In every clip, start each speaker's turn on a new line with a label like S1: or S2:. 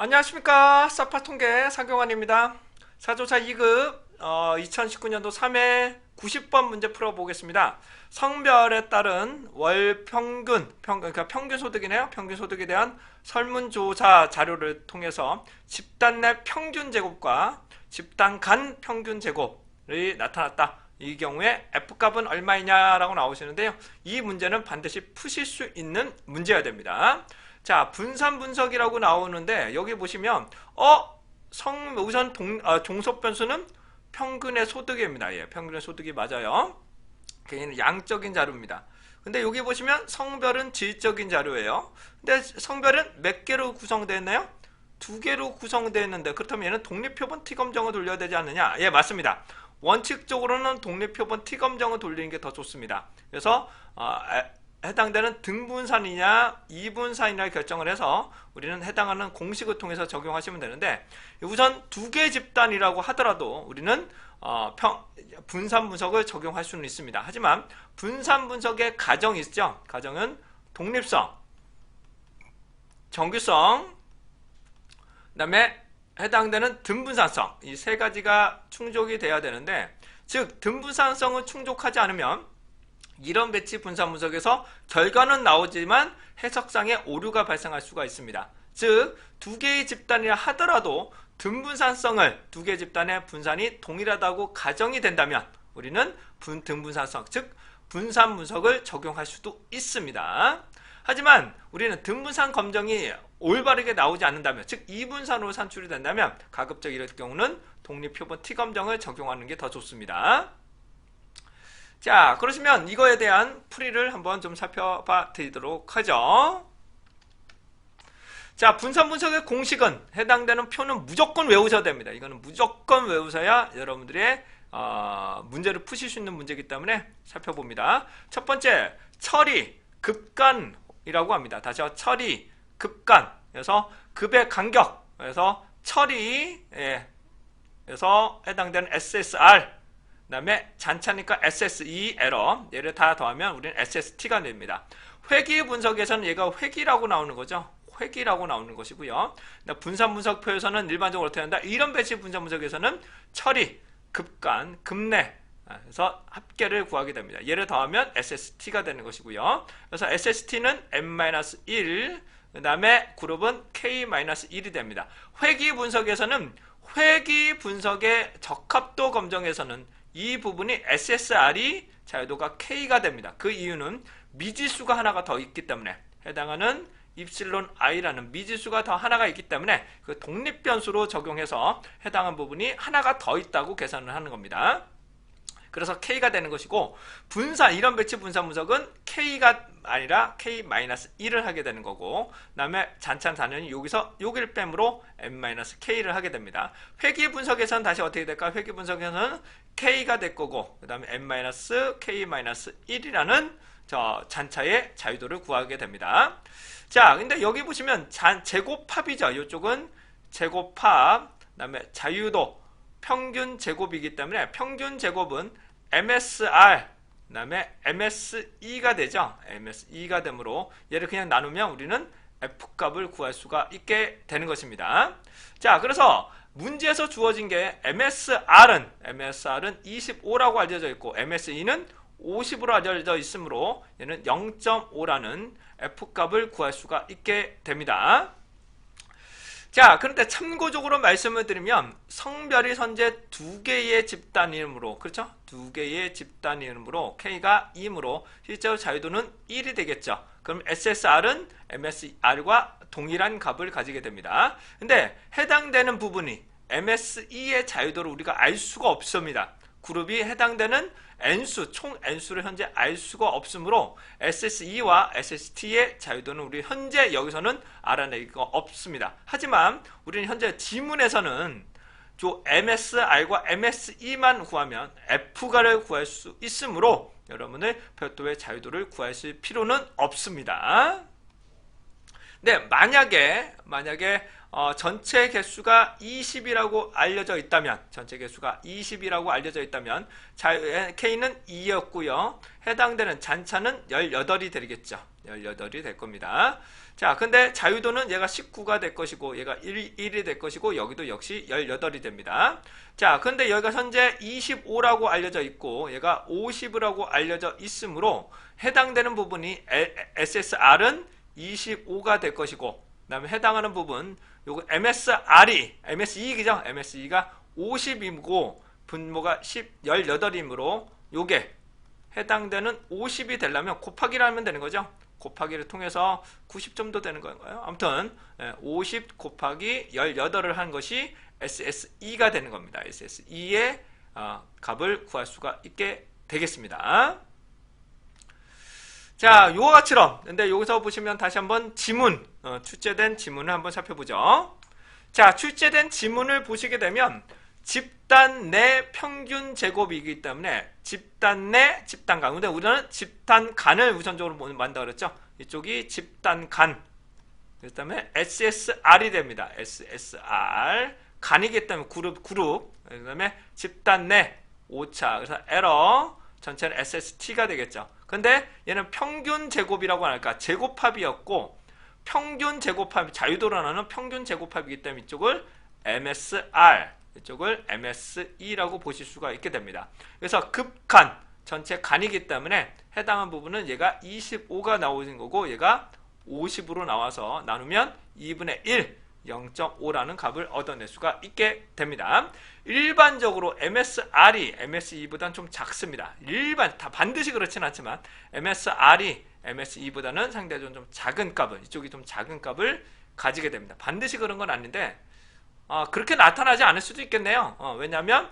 S1: 안녕하십니까. 사파통계 상경환입니다. 사조차 2급 2019년도 3회 90번 문제 풀어보겠습니다. 성별에 따른 월 평균, 그러니까 평균 소득이네요. 평균 소득에 대한 설문조사 자료를 통해서 집단 내 평균 제곱과 집단 간 평균 제곱이 나타났다. 이 경우에 F값은 얼마이냐라고 나오시는데요. 이 문제는 반드시 푸실 수 있는 문제여야 됩니다. 자, 분산 분석이라고 나오는데 여기 보시면 우선 종속 변수는 평균의 소득입니다. 예, 평균의 소득이 맞아요. 개인은 양적인 자료입니다. 근데 여기 보시면 성별은 질적인 자료예요. 근데 성별은 몇 개로 구성되어 있나요? 두 개로 구성되어 있는데 그렇다면 얘는 독립표본 T검정을 돌려야 되지 않느냐? 예, 맞습니다. 원칙적으로는 독립표본 T검정을 돌리는 게 더 좋습니다. 그래서 해당되는 등분산이냐 이분산이냐 결정을 해서 우리는 해당하는 공식을 통해서 적용하시면 되는데, 우선 두 개 집단이라고 하더라도 우리는 분산 분석을 적용할 수는 있습니다. 하지만 분산 분석의 가정이 있죠. 가정은 독립성, 정규성, 그 다음에 해당되는 등분산성, 이 세 가지가 충족이 돼야 되는데, 즉 등분산성은 충족하지 않으면 이런 배치 분산 분석에서 결과는 나오지만 해석상의 오류가 발생할 수가 있습니다. 즉 두 개의 집단이라 하더라도 등분산성을 두 개의 집단의 분산이 동일하다고 가정이 된다면 우리는 등분산성, 즉 분산 분석을 적용할 수도 있습니다. 하지만 우리는 등분산 검정이 올바르게 나오지 않는다면, 즉 이분산으로 산출이 된다면 가급적 이럴 경우는 독립표본 T검정을 적용하는 게 더 좋습니다. 자, 그러시면 이거에 대한 풀이를 한번 좀 살펴봐 드리도록 하죠. 자, 분산 분석의 공식은 해당되는 표는 무조건 외우셔야 됩니다. 이거는 무조건 외우셔야 여러분들의 문제를 푸실 수 있는 문제이기 때문에 살펴봅니다. 첫 번째, 처리, 급간이라고 합니다. 다시요, 처리, 급간. 그래서 급의 간격. 그래서 처리, 그래서 해당되는 SSR. 그 다음에 잔차니까 SSE 에러, 얘를 다 더하면 우리는 SST가 됩니다. 회귀 분석에서는 얘가 회귀라고 나오는 거죠. 회귀라고 나오는 것이고요. 분산 분석표에서는 일반적으로 어떻게 한다? 이런 배치 분산 분석에서는 처리, 급간, 급내, 그래서 합계를 구하게 됩니다. 얘를 더하면 SST가 되는 것이고요. 그래서 SST는 n-1, 그 다음에 그룹은 k-1이 됩니다. 회귀 분석에서는 회귀 분석의 적합도 검정에서는 이 부분이 SSR이 자유도가 K가 됩니다. 그 이유는 미지수가 하나가 더 있기 때문에, 해당하는 입실론 i라는 미지수가 더 하나가 있기 때문에 그 독립변수로 적용해서 해당한 부분이 하나가 더 있다고 계산을 하는 겁니다. 그래서 K가 되는 것이고, 분산, 이런 배치 분산 분석은 K가 아니라 K-1을 하게 되는 거고, 그 다음에 잔찬 단연이 여기서 여기를 뺨으로 n-K를 하게 됩니다. 회귀 분석에서는 다시 어떻게 될까? 회귀 분석에서는 K가 될 거고, 그 다음에 n-K-1이라는 잔차의 자유도를 구하게 됩니다. 자, 근데 여기 보시면 제곱합이죠. 이쪽은 제곱합, 그 다음에 자유도, 평균 제곱이기 때문에 평균 제곱은 MSR, 그 다음에 MSE가 되죠. MSE가 되므로 얘를 그냥 나누면 우리는 F값을 구할 수가 있게 되는 것입니다. 자, 그래서 문제에서 주어진 게 MSR은 25라고 알려져 있고 MSE는 50으로 알려져 있으므로 얘는 0.5라는 F값을 구할 수가 있게 됩니다. 자, 그런데 참고적으로 말씀을 드리면 성별이 현재 두 개의 집단 이름으로, 그렇죠? 두 개의 집단 이름으로 K가 2이므로 실제로 자유도는 1이 되겠죠. 그럼 SSR은 MSR과 동일한 값을 가지게 됩니다. 근데 해당되는 부분이 MSE의 자유도를 우리가 알 수가 없습니다. 그룹이 해당되는 N수, 총 N수를 현재 알 수가 없으므로 SSE와 SST의 자유도는 우리 현재 여기서는 알아내기가 없습니다. 하지만 우리는 현재 지문에서는 MSR과 MSE만 구하면 F가를 구할 수 있으므로 여러분의 별도의 자유도를 구하실 필요는 없습니다. 네, 만약에 전체 개수가 20이라고 알려져 있다면, K는 2였고요. 해당되는 잔차는 18이 되겠죠. 18이 될 겁니다. 자, 근데 자유도는 얘가 19가 될 것이고, 얘가 1이 될 것이고, 여기도 역시 18이 됩니다. 자, 근데 여기가 현재 25라고 알려져 있고, 얘가 50이라고 알려져 있으므로, 해당되는 부분이 SSR은 25가 될 것이고, 그 다음에 해당하는 부분, 요거 MSE이죠? MSE가 50이고, 분모가 18이므로, 요게 해당되는 50이 되려면 곱하기를 하면 되는 거죠. 곱하기를 통해서 90점도 되는 건가요? 아무튼 50 곱하기 18을 한 것이 SSE가 되는 겁니다. SSE의 값을 구할 수가 있게 되겠습니다. 자, 요와 같이럼. 근데 여기서 보시면 다시 한번 지문, 출제된 지문을 한번 살펴보죠. 자, 출제된 지문을 보시게 되면 집단 내 평균 제곱이기 때문에 집단 내 집단간. 근데 우리는 집단간을 우선적으로 만든다 그랬죠. 이쪽이 집단간. 그 다음에 SSR이 됩니다. SSR. 간이기 때문에 그룹. 그 다음에 집단 내 오차. 그래서 에러. 전체는 SST가 되겠죠. 근데 얘는 평균 제곱이라고 할까? 제곱합이었고, 평균 제곱합, 자유도라는 평균 제곱합이기 때문에 이쪽을 MSR. 이쪽을 MSE라고 보실 수가 있게 됩니다. 그래서 급간, 전체 간이기 때문에 해당한 부분은 얘가 25가 나오는 거고 얘가 50으로 나와서 나누면 2분의 1, 0.5라는 값을 얻어낼 수가 있게 됩니다. 일반적으로 MSR이 MSE보다는 좀 작습니다. 다 반드시 그렇진 않지만 MSR이 MSE보다는 상대적으로 좀 작은 값을, 이쪽이 좀 작은 값을 가지게 됩니다. 반드시 그런 건 아닌데 그렇게 나타나지 않을 수도 있겠네요. 왜냐하면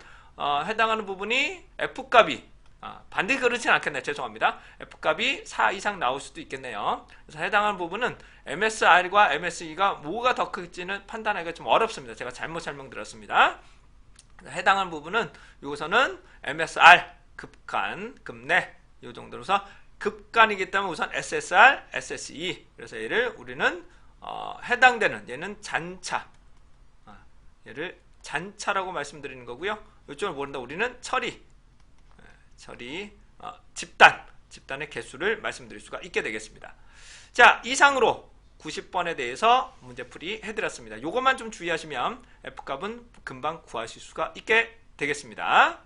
S1: 해당하는 부분이 F값이 반드시 그렇진 않겠네요. 죄송합니다. F값이 4 이상 나올 수도 있겠네요. 그래서 해당하는 부분은 MSR과 MSE가 뭐가 더 클지는 판단하기가 좀 어렵습니다. 제가 잘못 설명드렸습니다. 해당하는 부분은 여기서는 MSR, 급간, 급내 이 정도로서 급간이기 때문에 우선 SSR, SSE 그래서 얘를 우리는 해당되는 얘는 잔차 얘를 잔차라고 말씀드리는 거고요. 이쪽을 모른다 우리는 처리, 집단의 개수를 말씀드릴 수가 있게 되겠습니다. 자, 이상으로 90번에 대해서 문제풀이 해드렸습니다. 이것만 좀 주의하시면 F값은 금방 구하실 수가 있게 되겠습니다.